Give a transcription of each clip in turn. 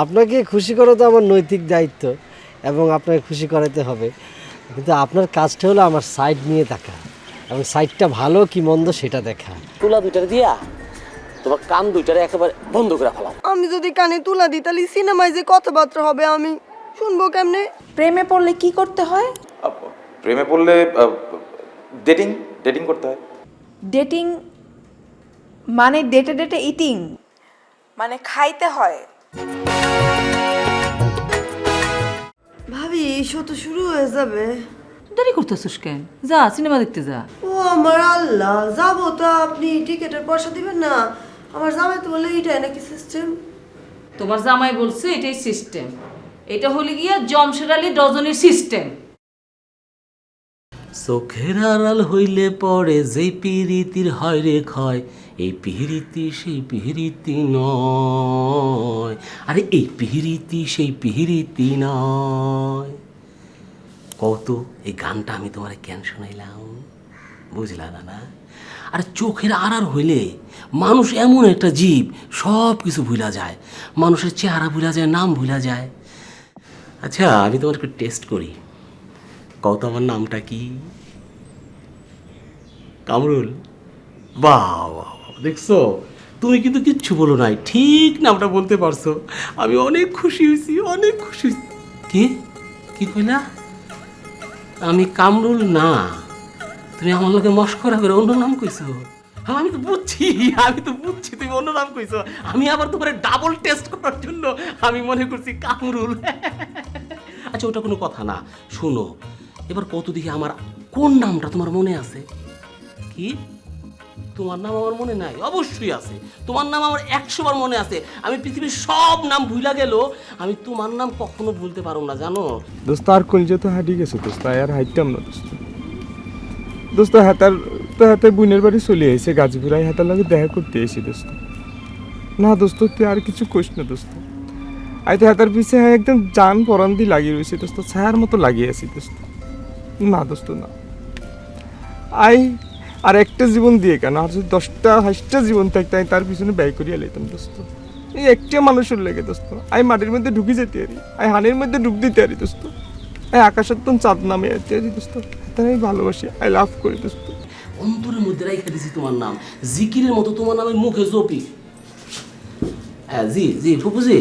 আপনাকে খুশি করা তো আমার নৈতিক দায়িত্ব এবং আপনাকে খুশি করাতে হবে, কিন্তু আপনার কাজটা হলো আমার সাইড নিয়ে দেখা এবং সাইডটা ভালো কি মন্দ সেটা দেখা। তুলা দুইটারে দিয়া তোমার কান দুইটারে একেবারে বন্ধ করে ফেলাও। আমি যদি কানে তুলা দিই তাহলে সিনেমায় যে কথাবার্তা হবে আমি শুনবো কেমনে? প্রেমে পড়লে কি করতে হয়? প্রেমে পড়লে ডেটিং ডেটিং করতে হয়। ডেটিং মানে ডেটে ডেটে ইটিং, মানে খাইতে হয়। ভাবি এই শো তো শুরু হয়ে যাবে। দেরি করতেছিস কেন? যা সিনেমা দেখতে যা। ও আমার আল্লাহ, যাবো তো আপনি টিকেটের পয়সা দিবেন না? আমার জামাই তো বলে এইটাই নাকি সিস্টেম। তোমার জামাই বলছে এটাই সিস্টেম, এটা হলে গিয়া জমশেদ আলী ডজনের সিস্টেম। চোখের আড়াল হইলে পড়ে যেই পিরিতির হয় রে ক্ষয়, এই পিহিরিতি সেই পিহিরিতি নয়, আরে এই পিহিরিতি সেই পিহিরিতি নয়। কত এই গানটা আমি তোমার কেন শোনাইলাম বুঝলা না? আর চোখের আড়াল হইলে মানুষ এমন একটা জীব, সব কিছু ভুলা যায়, মানুষের চেহারা ভুলা যায়, নাম ভুলা যায়। আচ্ছা আমি তোমার একটু টেস্ট করি, কত আমার নামটা কি? কামরুল। বাহ বাহ, দেখছো তুমি কিন্তু কিচ্ছু বলো নাই, ঠিক নামটা বলতে পারছো। আমি অনেক খুশি হয়েছি, অনেক খুশি হয়েছি। কি কি কইলা? আমি কামরুল না, তুমি আমার লোকে মস্করা করে অন্য নাম কইছো। হ্যাঁ আমি তো বুঝছি তুমি অন্য নাম কইছো। আমি আবার তোমার ডাবল টেস্ট করার জন্য আমি মনে করছি কামরুল। আচ্ছা ওটা কোনো কথা না, শোনো এবার কত দিকে আমার কোন নামটা তোমার মনে আছে? কি তোমার নাম আমার মনে নাই? অবশ্যই আছে, তোমার নাম আমার 100 বার মনে আছে। আমি পৃথিবীর সব নাম ভুলা গেল, আমি তোমার নাম কখনো ভুলতে পারো না জানো। দোস্ত আর কলজা তো হারিয়ে গেছে দোস্ত, আর হাইতাম না দোস্ত। দোস্ত হাতার বোনের বাড়ি চলে এসে গাছপুরাই হাতার লাগে দেখা করতে এসে দোস্ত। না দোস্ত তুই আর কিছু কইস না দোস্ত, আই তো হাতার পিছে একদম জান পরান দিয়ে লাগিয়ে রয়েছে দোস্ত, ছায়ার মতো লাগিয়ে আছি দোস্ত। না দোস্ত না, আই আর একটা জীবন দিয়ে কেন, আর যদি 10টা 20টা জীবন থাকতে আমি তার পিছনে ব্যয় করিয়া লাইতাম দোস্ত। এই একটা মানুষের লেগে দোস্ত আই মাটির মধ্যে ঢুকে যেতে পারি, আই হানির মধ্যে ঢুক দিতে পারি দোস্ত, আই আকাশের তো চাঁদ নামে যেতে পারি দোস্ত। তাই আমি ভালোবাসি, আই লাভ করি দোস্ত। অন্তরের মধ্যে রাইখা দিছি তোমার নাম, জিকিরের মতো তোমার নামে মুখে জপি। হ্যাঁ জি জি ফুপুজি,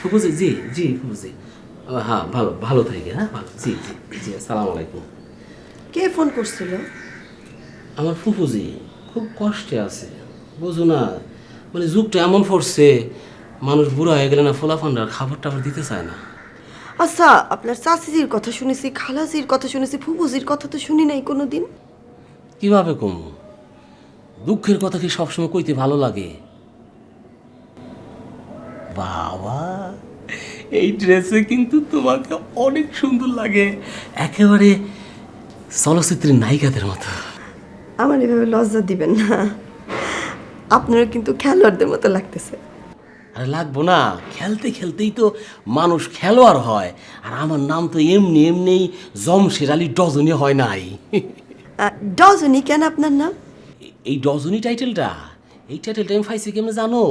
ফুপুজি জি জি ফুপুজি। হ্যাঁ ভালো ভালো থাকে, হ্যাঁ ভালো, জি জি জি আসসালামু আলাইকুম। কে ফোন করছিল? আমার ফুফুজি খুব কষ্টে আছে, বুঝো না, মানে যুগটা এমন পড়ছে, মানুষ বুড়া হয়ে গেলে না ফোলাফান্ডার খাবার টাবার দিতে চায় না। আচ্ছা আপনার চাচিজির কথা শুনেছি, খালাজির কথা শুনেছি, ফুফুজির কথা তো শুনি নাই কোনোদিন। কিভাবে কম? দুঃখের কথা কি সবসময় কইতে ভালো লাগে? বাবা এই ড্রেসে কিন্তু তোমাকে অনেক সুন্দর লাগে, একেবারে চলচ্চিত্রের নায়িকাদের মতো। আমার এভাবে লজ্জা দিবেন না, আপনারা কিন্তু খেলোয়াড়দের মতো লাগতেছে। আরে লাগবো না, খেলতে খেলতেই তো মানুষ খেলোয়াড় হয়। আর আমার নাম তো এমনি এমনি জমশেদ আলী ডজনি হয় নাই। ডজনি কেন আপনার নাম? এই ডজনি টাইটেলটা, এই টাইটেলটা আমি পাইছি কেমনে জানো?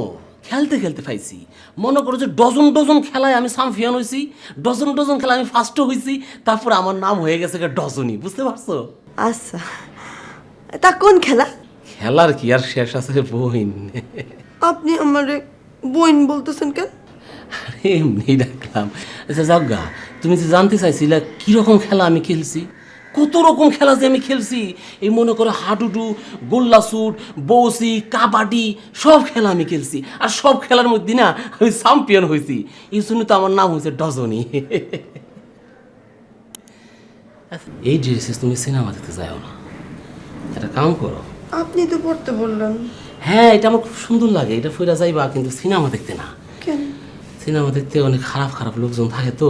খেলতে খেলতে পাইছি। মনে করো যে ডজন ডজন খেলায় আমি চ্যাম্পিয়ন হয়েছি, ডজন ডজন খেলায় আমি ফার্স্টও হয়েছি, তারপর আমার নাম হয়ে গেছে ডজনি, বুঝতে পারছো? আচ্ছা তা কোন খেলা? খেলার কি আর শেষ আছে বইন? আপনি আমার বোন বলতেছেন কেন? আরে এমনি ডাকলাম। আচ্ছা যজ্ঞা, তুমি যে জানতে চাইছিলা কীরকম খেলা আমি খেলছি, কত রকম খেলা যে আমি খেলছি, এই মনে করো হাডুডু, গোল্লা শুট, বৌসি, কাবাডি, সব খেলা আমি খেলছি। আর সব খেলার মধ্যে না আমি চ্যাম্পিয়ন হয়েছি, এই জন্য তো আমার নাম হয়েছে ডজনি। এই ড্রেসে তুমি সিনেমা দেখতে যাও না, একটা কাম করো। আপনি তো পড়তে বললেন। হ্যাঁ এটা আমার খুব সুন্দর লাগে, এটা ফিরা যাইবা, কিন্তু সিনেমা দেখতে না। কেন? সিনেমা দেখতে অনেক খারাপ খারাপ লোকজন থাকে তো,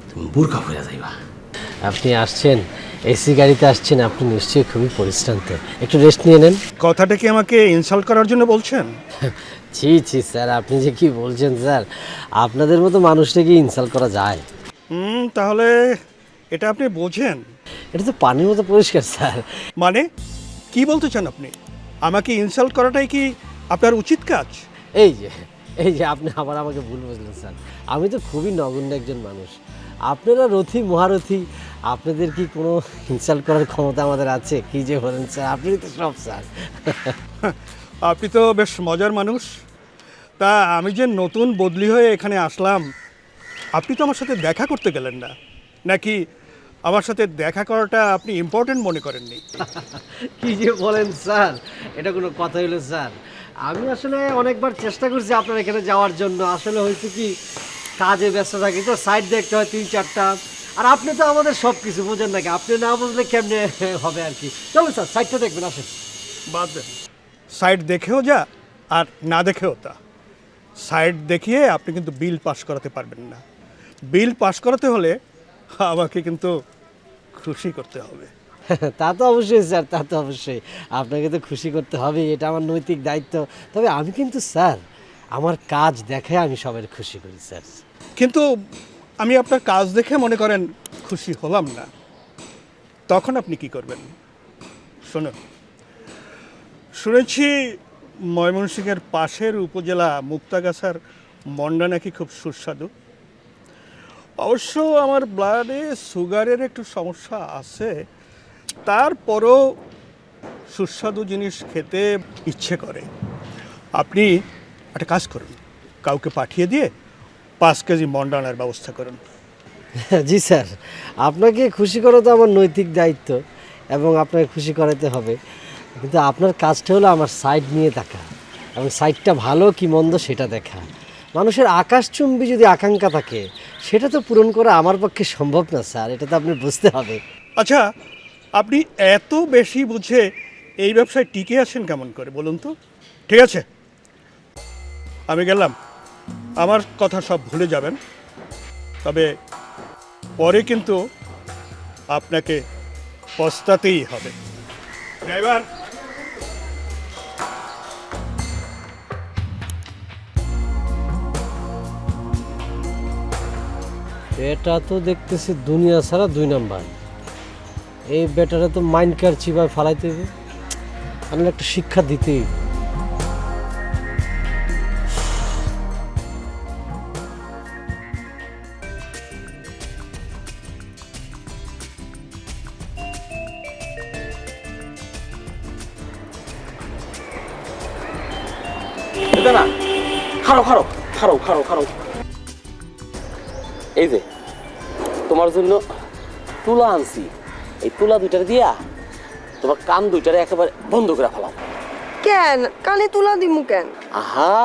তুমি বোরকা ফিরা যাইবা। আপনি আসছেন এসি গাড়িতে আসছেন, আপনি নিশ্চয়ই খুবই পরিশ্রান্ত, একটু রেস্ট নিয়ে নেন। কথাটা কি আমাকে ইনসাল্ট করার জন্য বলছেন? ছি ছি স্যার, আপনি যে কি বলছেন স্যার, আপনাদের মতো মানুষটাকে ইনসাল্ট করা যায়? তাহলে এটা আপনি বোঝেন? এটা তো পানির মতো পরিষ্কার স্যার। মানে কি বলতে চান আপনি? আমাকে ইনসাল্ট করাটাই কি আপনার উচিত কাজ? এই যে এই যে আপনি আবার আমাকে ভুল বুঝলেন স্যার, আমি তো খুবই নগণ্য একজন মানুষ। আপনারা রথী মহারথী, আপনাদের কি কোনো ইনসাল্ট করার ক্ষমতা আমাদের আছে? কি যে বলেন স্যার, আপনি তো সব স্যার। আপনি তো বেশ মজার মানুষ। তা আমি যে নতুন বদলি হয়ে এখানে আসলাম, আপনি তো আমার সাথে দেখা করতে গেলেন না, নাকি আমার সাথে দেখা করাটা আপনি ইম্পর্টেন্ট মনে করেননি? কি যে বলেন স্যার, এটা কোনো কথা হলো স্যার? আমি আসলে অনেকবার চেষ্টা করছি আপনার এখানে যাওয়ার জন্য। আসলে হয়েছে কি, কাজে ব্যস্ত থাকি তো, সাইড দেখতে হয় 3-4টা। আর আপনি তো আমাদের সব কিছু বোঝেন নাকি, আপনি না বুঝলে কেমনে হবে আর কি। চলুন স্যার, সাইডটা দেখবেন, আসেন। বাদ দেন, সাইড দেখেও যা আর না দেখেও তা। সাইড দেখিয়ে আপনি কিন্তু বিল পাস করাতে পারবেন না। বিল পাস করাতে হলে আমাকে কিন্তু খুশি করতে হবে। তা তো অবশ্যই স্যার, তা তো অবশ্যই আপনাকে তো খুশি করতে হবে, এটা আমার নৈতিক দায়িত্ব। তবে আমি কিন্তু স্যার আমার কাজ দেখে আমি সবাই খুশি করি স্যার। কিন্তু আমি আপনার কাজ দেখে মনে করেন খুশি হলাম না, তখন আপনি কি করবেন? শুনুন, শুনেছি ময়মনসিংহের পাশের উপজেলা মুক্তাগাছার মন্ডা নাকি খুব সুস্বাদু। অবশ্য আমার ব্লাডে সুগারের একটু সমস্যা আছে, তারপরও সুস্বাদু জিনিস খেতে ইচ্ছে করে। আপনি একটা কাজ করুন, কাউকে পাঠিয়ে দিয়ে 5 কেজি মন্ডা আনার ব্যবস্থা করুন। জি স্যার, আপনাকে খুশি করা তো আমার নৈতিক দায়িত্ব এবং আপনাকে খুশি করাতে হবে। কিন্তু আপনার কাজটা হলো আমার সাইড নিয়ে দেখা এবং সাইডটা ভালো কি মন্দ সেটা দেখা। মানুষের আকাশচুম্বী যদি আকাঙ্ক্ষা থাকে, সেটা তো পূরণ করা আমার পক্ষে সম্ভব না স্যার, এটা তো আপনি বুঝতে হবে। আচ্ছা, আপনি এত বেশি বুঝে এই ব্যবসায় টিকে আছেন কেমন করে বলুন তো? ঠিক আছে, আমি গেলাম, আমার কথা সব ভুলে যাবেন। তবে পরে কিন্তু আপনাকে পস্তাতেই হবে। ড্রাইভার, এটা তো দেখতেছি দুনিয়া ছাড়া 2 নাম্বার। এই বেটারে তো মাইন্ড কার চিবায় ফালাইতে হবে, আমি একটা শিক্ষা দিতেই। না, খারো খারো খারো খারো খারো। এই যে তোমার জন্য তুলা আনছি, এই তুলা দুইটার দিয়া তোমার কান দুইটারে একেবারে বন্ধ করে ফেলাও। কেন কানে তুলা দিমু কেন? আহা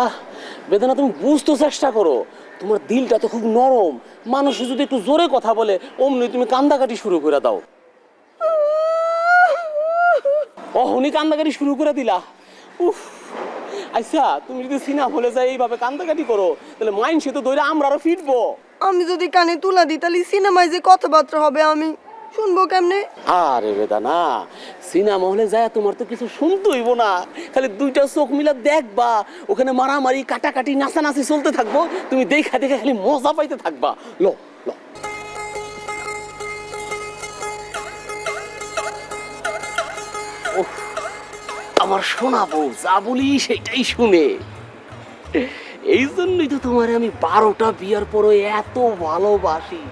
বেদনা, তুমি বুঝতে চেষ্টা করো, তোমার দিলটা তো খুব নরম। মানুষ যদি একটু জোরে কথা বলে অমনি তুমি কান্দাকাটি শুরু করে দাও। অহনি কান্দাকাটি শুরু করে দিলা। উফ, আচ্ছা তুমি যদি সিনা বলে যায় এইভাবে কান্দাকাটি করো, তাহলে মাইন সে তো ধরে আমরা আরো ফিরবো। আমি যদি কানে তুলা দিই তাহলে সিনেমায় যে কথাবার্তা হবে আমি শুনবো কেমনে? আরে বেদানা, সিনেমা হলে যায় তোমার তো কিছু শুনতে হইব না, খালি দুইটা চোখ মিলা দেখবা, ওখানে মারামারি কাটাকাটি নাচানাচি চলতে থাকবো, তুমি দেখা দেখে খালি মজা পাইতে থাকবা। লো লো। ওহ, আমার সোনা বউ যা বলি সেটাই শুনে। এই জন্যই তো তোমার আমি 12টা বিয়ার পরে এত ভালোবাসি।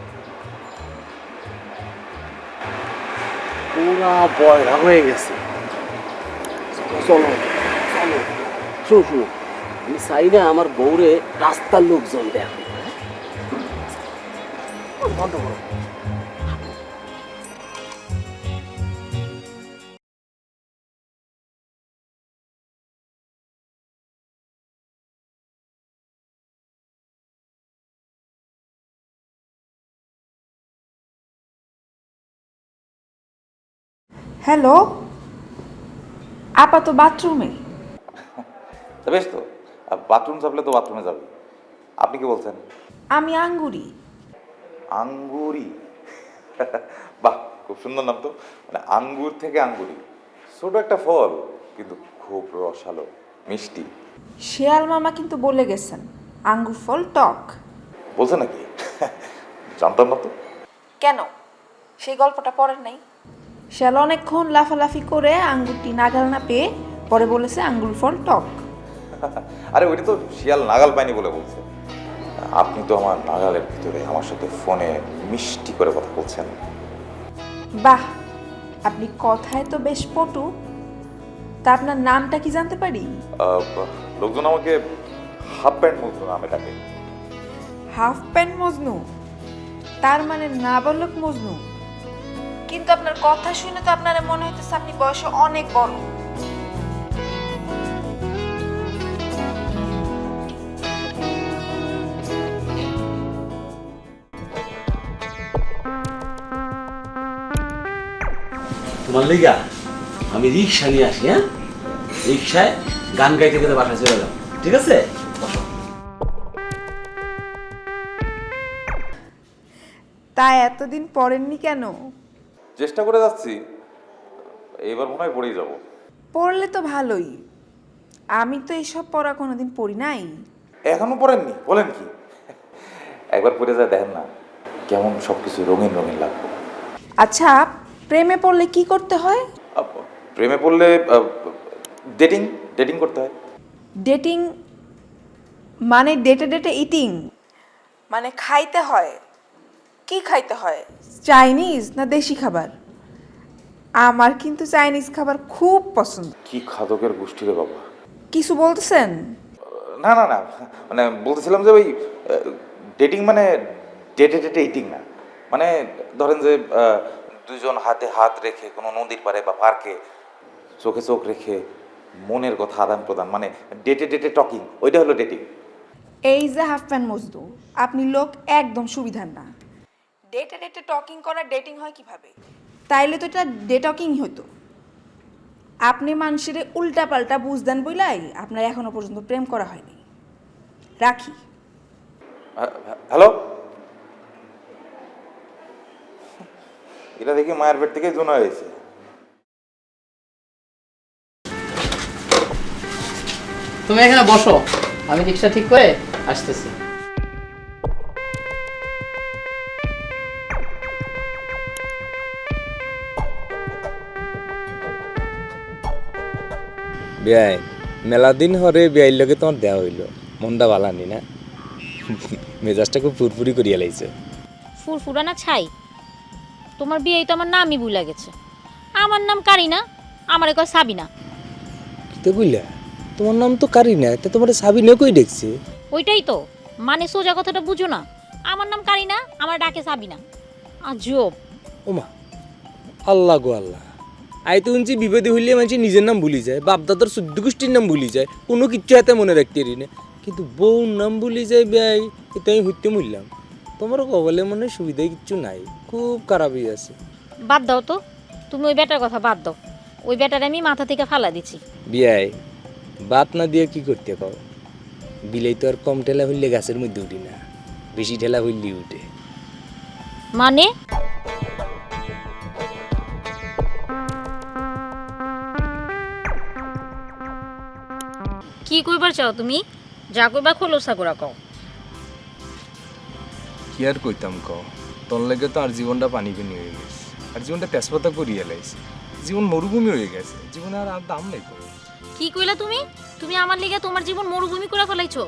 পুরা বয়রা হয়ে গেছে। চলো চলো, শুনো শুনো, আমি চাই না আমার বউরে রাস্তার লোকজন দেখো। বন্ধ করো। হ্যালো, আপা তো বাথরুমে। তা বেশ তো, বাথরুম চাপলে তো বাথরুমে যাবে। আপনি কি বলছেন? আমি আঙ্গুরি। আঙ্গুরি? বাহ, খুব সুন্দর নাম তো। মানে আঙ্গুর থেকে আঙ্গুরি, ছোট একটা ফল কিন্তু খুব রসালো মিষ্টি। শেয়াল মামা কিন্তু বলে গেছেন আঙ্গুর ফল টক। বলছে নাকি? জানতাম না তো। কেন, সেই গল্পটা পড়েন নাই? শেয়াল অনেকক্ষণ লাফালাফি করে আঙ্গুরটি নাগাল না পেয়ে পরে বলেছে আঙ্গুর ফল টক। আরে ওইটা তো শিয়াল নাগাল পায়নি বলে বলছে। আপনি তো আমার নাগালের ভিতরে আমার সাথে ফোনে মিষ্টি করে কথা বলছেন। বাহ, আপনি কথায় তো বেশ পটু। তা আপনার নামটা কি জানতে পারি? লোকজন আমাকে হাফ প্যান্ট মজনু নামে ডাকে। Half pant Majnu? তার মানে নাবালক মজনু? কিন্তু আপনার কথা শুনে তো আপনার মনে হইতেছে আপনি বয়সে অনেক বড়। তোমার লিগা আমি রিক্সা নিয়ে আসি, হ্যাঁ? রিক্সায় গান গাইতে গাইতে বাসায় চলে যাও, ঠিক আছে? বসো। তা এতদিন পড়েননি কেন? চেষ্টা করে যাচ্ছি, এবার মনে হয় পড়েই যাব। পড়লে তো ভালোই। আমি তো এসব পড়া কোনোদিন পড়ি নাই। এখনো পড়েননি? বলেন কি? একবার পড়ে যায় দেখেন না কেমন সবকিছু রঙিন রঙিন লাগবে। আচ্ছা, প্রেমে পড়লে কি করতে হয়? প্রেমে পড়লে ডেটিং ডেটিং করতে হয়। ডেটিং মানে ডেটে ডেটে ইটিং? মানে খাইতে হয়? কি খাইতে হয়? চাইনিজ না দেশি খাবার? আমার কিন্তু চাইনিজ খাবার খুব পছন্দ। কি খাদকের গোষ্ঠী রে বাবা! কিছু বলতেছেন? না না না, মানে বলতেছিলাম যে ওই ডেটিং মানে ডেটে ডেটে ইটিং না, মানে ধরেন যে দুজন হাতে হাত রেখে কোনো নদীর পাড়ে বা পার্কে চোখে চোখ রেখে মনের কথা আদান প্রদান, মানে ডেটে ডেটে টকিং, ওইটা হলো ডেটিং। এই যে হাফ প্যান্ট মজদু, আপনি লোক একদম সুবিধার না। ডেটে ডেটে টকিং করা ডেটিং হয় কিভাবে? তাইলে তো এটা ডেটকিং হতো। আপনি মানুষের উল্টা পাল্টা বুঝ দেন বইলাই আপনার এখনো পর্যন্ত প্রেম করা হয়নি। রাখি। হ্যালো, এটা দেখি মায়ের পেট থেকে জুনা হয়েছে। তুমি এখানে বসো, আমি রিক্সা ঠিক করে আসতেছি। বেআই মেলা দিন হরে বেআইর লগে তোমার দেওয়া হইল, মনটা ভালানি না? মেজাজটা খুব ফুরফুরি করিয়া লাইছে। ফুরফুরা না ছাই, তোমার বিয়ে তো আমার নামই ভুলে গেছে। আমার নাম কারিনা, আমারে কয় সাবিনা। তো বুঝলা তোমার নাম তো কারিনা, তা তোমার সাবিনা কই দেখছে? ওইটাই তো, মানে সোজা কথাটা বুঝো না। আমার নাম কারিনা, আমার ডাকে সাবিনা। আজব। ওমা, আল্লাহ গো আল্লাহ, আই তো শুনছি বিপদে হইলে মানুষ নিজের নাম ভুলি যায়, বাপদাদার শুদ্ধ গোষ্ঠীর নাম ভুলি যায়, কোনো কিচ্ছু হাতে মনে রাখতে পারি না, কিন্তু বউর নাম ভুলি যায় বেআই, এটা আমি হইতে মরলাম। তোমার কবলে মনে সুবিধা কিচ্ছু নাই, খুব খারাপ হয়ে আছে। বাদ দাও তো, তুমি ওই বেটার কথা বাদ দাও। ওই বেটার আমি মাথা থেকে ফালা দিচ্ছি। বিয়াই বাত না দিয়ে কি করতে কও? বিলাই তো আর কম ঠেলা হইলে গাছের মধ্যে উঠি না, বেশি ঠেলা হইলেই উঠে। মানে কি কইবার চাও তুমি? যা কইবা খোলসা করে কও। কি আর কইতাম কও, তোর লেগে তো আর জীবনটা পানি পানি হয়ে গেছে, আর জীবনটা তেজপাতা করিয়া লাইছে, জীবন মরুভূমি হয়ে গেছে, জীবনে আর আর দাম নাই। কি কইলা তুমি? তুমি আমার লিগে তোমার জীবন মরুভূমি করে ফেলাইছো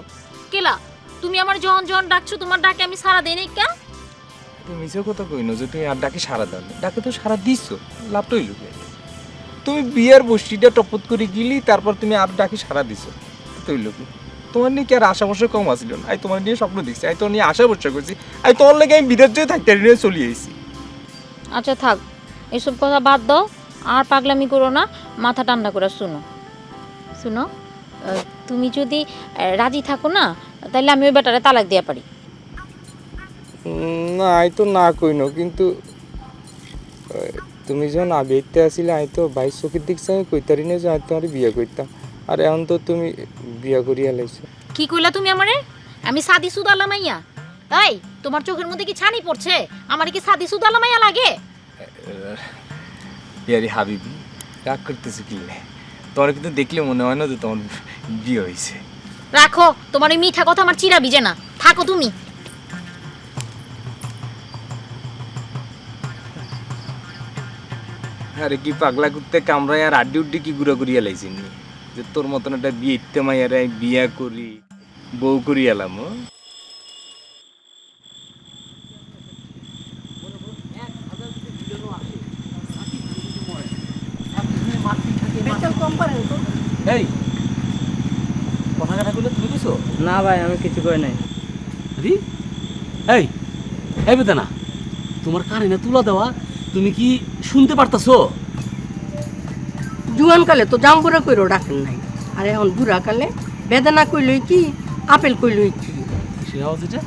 কেলা? তুমি আমার জন জন ডাকছো, তোমার ডাকে আমি সারা দেই নাই কে? তুমি মিছে কথা কইনো যে তুমি আর ডাকে সারা দাও না, ডাকে তো সারা দিছো, লাভটা হইল কি? তুমি বিয়ার বসিটা টপত করে গিলি, তারপর তুমি আর ডাকে সারা দিছো, তো হইল কি? তোমার নিয়ে কি আর আশা বর্ষা কম আসছিল না? আই তোমার নিয়ে স্বপ্ন দেখছি, আই তোমার নিয়ে আশা বর্ষা করছি, আই তোমার লেগে আমি বিরাট জয় থাকতে নিয়ে চলে আইছি। আচ্ছা থাক, এসব কথা বাদ দাও, আর পাগলামি করো না, মাথা ঠান্ডা করে শুনো। শুনো, তুমি যদি রাজি থাকো না, তাহলে আমি ওই বেটারে তালাক দিয়া পারি। না, আই তো না কইনো, কিন্তু তুমি যখন আবেগতে আসলে আই তো বাইশ চোখের দিক আমি কইতারি না যে আই তোমার বিয়ে করতাম, আর এখন তো তুমি বিয়ে করিয়া লাইছো। কি কইলা তুমি আমারে? আমি সাদি সুদালা মাইয়া? তাই তোমার চোখের মধ্যে কি ছানি পড়ছে? আমার কি সাদি সুদালা মাইয়া লাগে? ইয়ারি হাবিবি, রাগ করতেছো কি? তোমার কিন্তু দেখলে মনে হয় না যে তোমার বিয়ে হয়েছে। রাখো তোমার এই মিঠা কথা, আমার চিরা বিজে না। থাকো তুমি। আরে কি পাগলা কুত্তে কামড়ায় আর আড্ডি উড্ডি কি গুঁড়া করিয়া লাইছেন? যে তোর মতন একটা বিয়ে ইত্তে মাইয়ারে আমি বিয়া করি বউ করি এলাম এই কথা কাটা করলে তুমি কিছু না ভাই আমি কিছু কই নাই রি এই এই বেদানা তোমার কানে না তুলা দেওয়া তুমি কি শুনতে পারতাছো জুয়ান কালে তো জাম্বুরা কইরো ডাকেন নাই আর এখন বুড়া কালে বেদানা কইলই কি আপেল কইলই কি সে আওয়াজ এটা